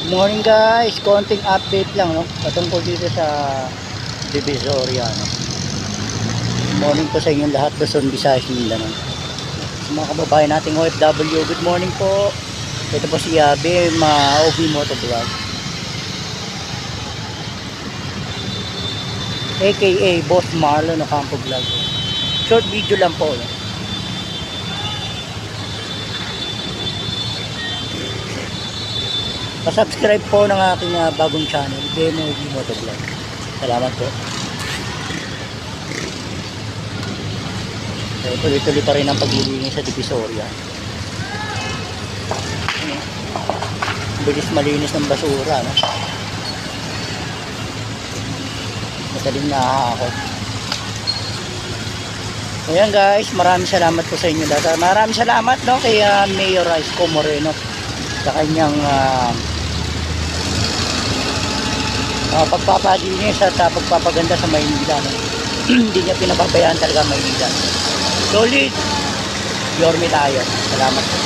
Morning guys, konting update lang no, patungkol dito sa Divisoria no. Morning po sa inyong lahat, Luzon, Visayas, Mindanao. Sa mga kababayan nating OFW, good morning po. Ito po si Yabe, OB Motovlog, aka Boss Marlon Ocampo Vlog. Short video lang po no. Pa-subscribe po ng aking bagong channel, BMOB Motovlog. Salamat po. So, tuloy-tuloy pa rin ang paglilinis sa Divisoria. Bilis malinis ng basura, no? Madaling nakakakot. Ayan guys, maraming salamat po sa inyo lahat. Maraming salamat no, kay Mayor Isko Moreno sa kanyang pagpapalinis at pagpapaganda sa Maynila no? Hindi niya pinapabayaan talaga Maynila. Solid Yorme tayo. Salamat po.